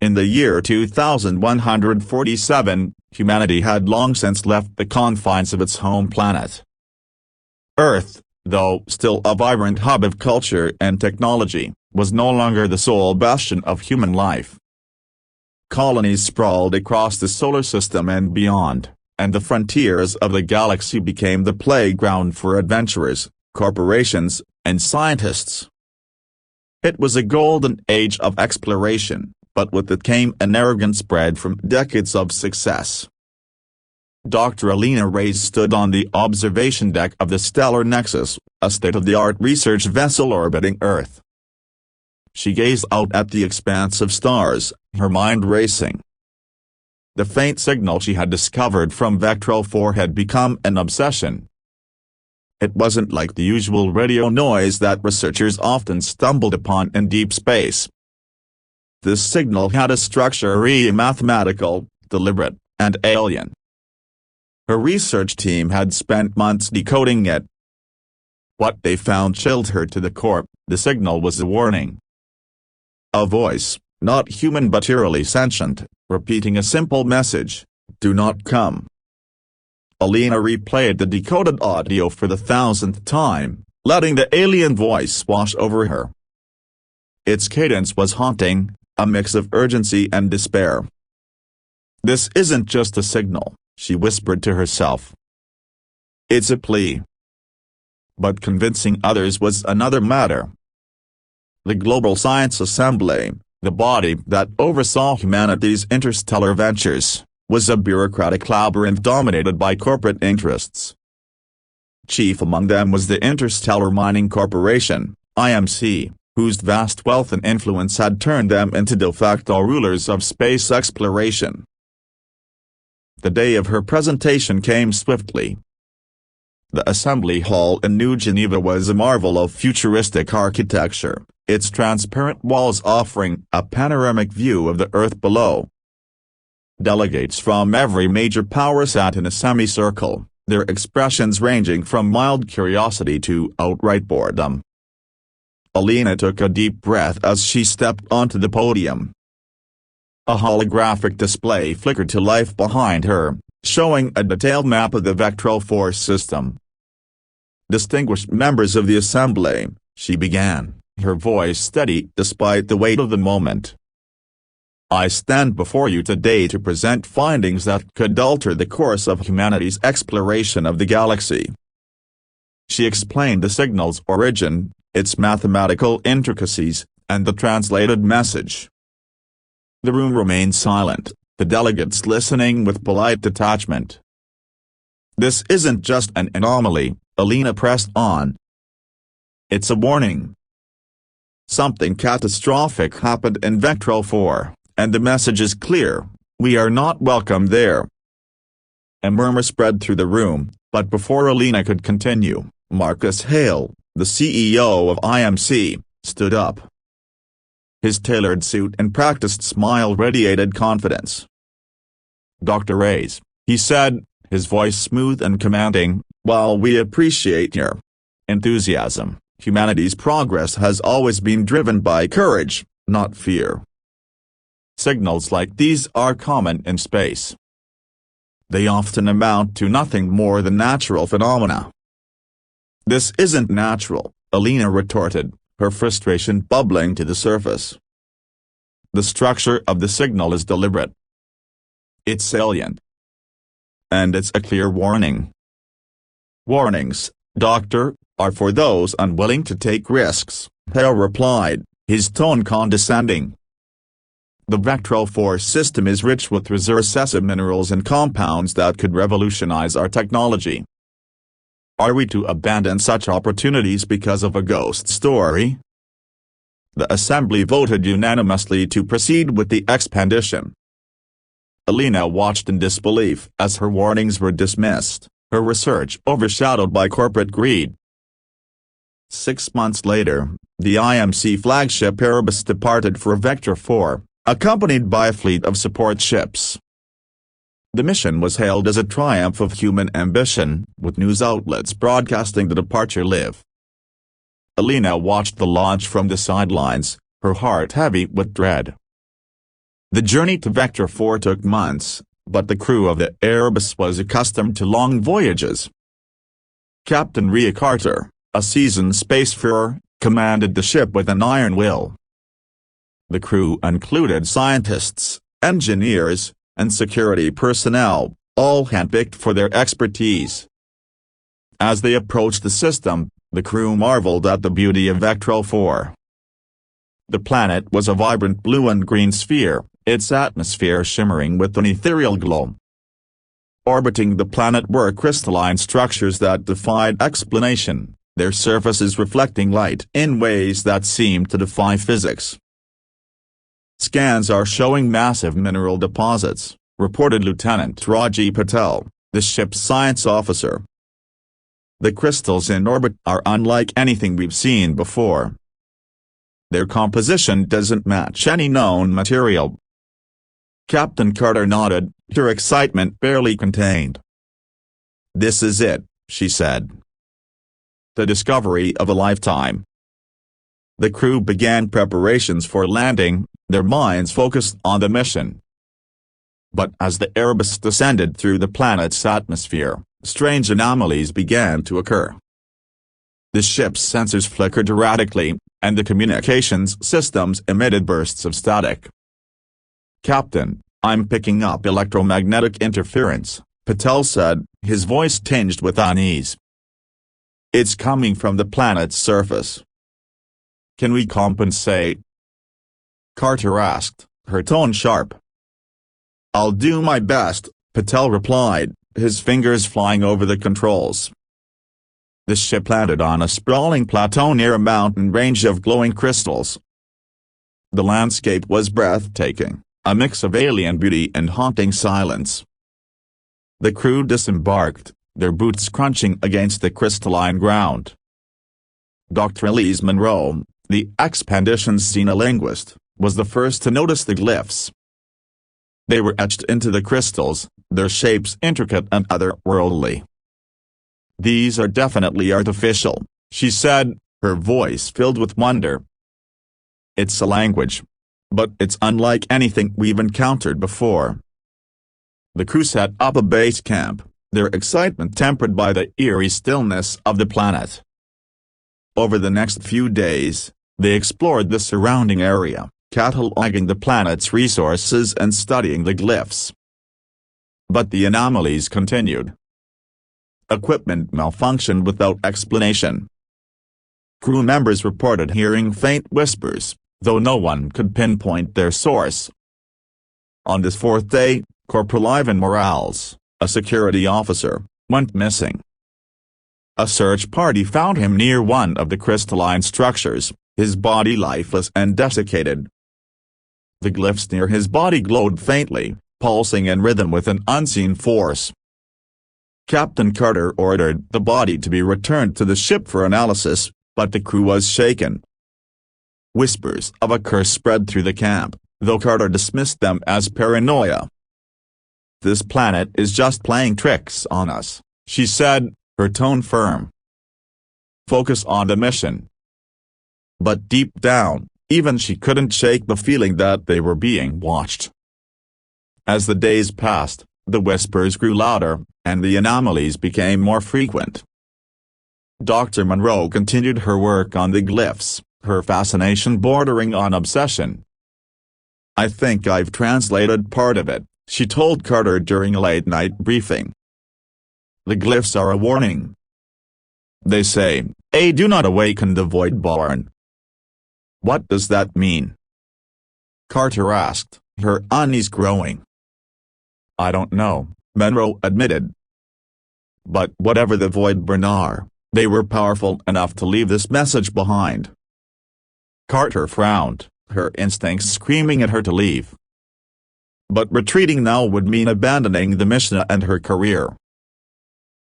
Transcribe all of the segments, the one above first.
In the year 2147, humanity had long since left the confines of its home planet. Earth, though still a vibrant hub of culture and technology, was no longer the sole bastion of human life. Colonies sprawled across the solar system and beyond, and the frontiers of the galaxy became the playground for adventurers, corporations, and scientists. It was a golden age of exploration, but with it came an arrogance bred from decades of success. Dr. Elena Cole stood on the observation deck of the Stellar Nexus, a state-of-the-art research vessel orbiting Earth. She gazed out at the expanse of stars, her mind racing. The faint signal she had discovered from Vectral 4 had become an obsession. It wasn't like the usual radio noise that researchers often stumbled upon in deep space. This signal had a structure mathematical, deliberate, and alien. Her research team had spent months decoding it. What they found chilled her to the core. The signal was a warning. A voice, not human but eerily sentient, repeating a simple message: "Do not come." Elena replayed the decoded audio for the 1,000th time, letting the alien voice wash over her. Its cadence was haunting, a mix of urgency and despair. "This isn't just a signal," she whispered to herself. "It's a plea." But convincing others was another matter. The Global Science Assembly, the body that oversaw humanity's interstellar ventures, was a bureaucratic labyrinth dominated by corporate interests. Chief among them was the Interstellar Mining Corporation, IMC, whose vast wealth and influence had turned them into de facto rulers of space exploration. The day of her presentation came swiftly. The Assembly Hall in New Geneva was a marvel of futuristic architecture, its transparent walls offering a panoramic view of the Earth below. Delegates from every major power sat in a semicircle, their expressions ranging from mild curiosity to outright boredom. Elena took a deep breath as she stepped onto the podium. A holographic display flickered to life behind her, showing a detailed map of the Vectral 4 system. "Distinguished members of the Assembly," she began, her voice steady despite the weight of the moment. "I stand before you today to present findings that could alter the course of humanity's exploration of the galaxy." She explained the signal's origin, its mathematical intricacies, and the translated message. The room remained silent, the delegates listening with polite detachment. "This isn't just an anomaly," Elena pressed on. "It's a warning. Something catastrophic happened in Vectral 4, and the message is clear: we are not welcome there." A murmur spread through the room, but before Elena could continue, Marcus Hale, the CEO of IMC, stood up. His tailored suit and practiced smile radiated confidence. "Dr. Reyes," he said, his voice smooth and commanding, "while we appreciate your enthusiasm, humanity's progress has always been driven by courage, not fear. Signals like these are common in space. They often amount to nothing more than natural phenomena." "This isn't natural," Elena retorted, her frustration bubbling to the surface. "The structure of the signal is deliberate. It's salient. And it's a clear warning." "Warnings, Doctor, are for those unwilling to take risks," Hale replied, his tone condescending. "The Vectral 4 system is rich with recessive minerals and compounds that could revolutionize our technology. Are we to abandon such opportunities because of a ghost story?" The Assembly voted unanimously to proceed with the expedition. Elena watched in disbelief as her warnings were dismissed, her research overshadowed by corporate greed. 6 months later, the IMC flagship Erebus departed for Vector 4, accompanied by a fleet of support ships. The mission was hailed as a triumph of human ambition, with news outlets broadcasting the departure live. Elena watched the launch from the sidelines, her heart heavy with dread. The journey to Vector 4 took months, but the crew of the Erebus was accustomed to long voyages. Captain Rhea Carter, a seasoned spacefarer, commanded the ship with an iron will. The crew included scientists, engineers, and security personnel, all handpicked for their expertise. As they approached the system, the crew marveled at the beauty of Vector 4. The planet was a vibrant blue and green sphere, its atmosphere shimmering with an ethereal glow. Orbiting the planet were crystalline structures that defied explanation, their surfaces reflecting light in ways that seemed to defy physics. "Scans are showing massive mineral deposits," reported Lieutenant Raji Patel, the ship's science officer. "The crystals in orbit are unlike anything we've seen before. Their composition doesn't match any known material." Captain Carter nodded, her excitement barely contained. "This is it," she said. "The discovery of a lifetime." The crew began preparations for landing, their minds focused on the mission. But as the Erebus descended through the planet's atmosphere, strange anomalies began to occur. The ship's sensors flickered erratically, and the communications systems emitted bursts of static. "Captain, I'm picking up electromagnetic interference," Patel said, his voice tinged with unease. "It's coming from the planet's surface. Can we compensate?" Carter asked, her tone sharp. "I'll do my best," Patel replied, his fingers flying over the controls. The ship landed on a sprawling plateau near a mountain range of glowing crystals. The landscape was breathtaking, a mix of alien beauty and haunting silence. The crew disembarked, their boots crunching against the crystalline ground. Dr. Elise Monroe, the expedition's senior linguist, was the first to notice the glyphs. They were etched into the crystals, their shapes intricate and otherworldly. "These are definitely artificial," she said, her voice filled with wonder. "It's a language. But it's unlike anything we've encountered before." The crew set up a base camp, their excitement tempered by the eerie stillness of the planet. Over the next few days, they explored the surrounding area, cataloging the planet's resources and studying the glyphs. But the anomalies continued. Equipment malfunctioned without explanation. Crew members reported hearing faint whispers, though no one could pinpoint their source. On this fourth day, Corporal Ivan Morales, a security officer, went missing. A search party found him near one of the crystalline structures, his body lifeless and desiccated. The glyphs near his body glowed faintly, pulsing in rhythm with an unseen force. Captain Carter ordered the body to be returned to the ship for analysis, but the crew was shaken. Whispers of a curse spread through the camp, though Carter dismissed them as paranoia. "This planet is just playing tricks on us," she said, her tone firm. "Focus on the mission." But deep down, even she couldn't shake the feeling that they were being watched. As the days passed, the whispers grew louder, and the anomalies became more frequent. Dr. Monroe continued her work on the glyphs, her fascination bordering on obsession. "I think I've translated part of it," she told Carter during a late-night briefing. "The glyphs are a warning. They say, do not awaken the void-born." "What does that mean?" Carter asked, her unease growing. "I don't know," Monroe admitted. "But whatever the void-born are, they were powerful enough to leave this message behind." Carter frowned, her instincts screaming at her to leave. But retreating now would mean abandoning the mission and her career.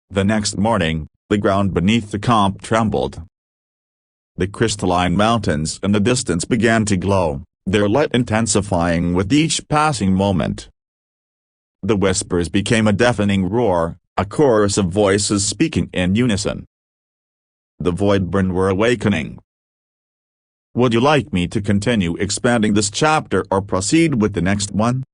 The next morning, the ground beneath the camp trembled. The crystalline mountains in the distance began to glow, their light intensifying with each passing moment. The whispers became a deafening roar, a chorus of voices speaking in unison. The void-born were awakening. Would you like me to continue expanding this chapter or proceed with the next one?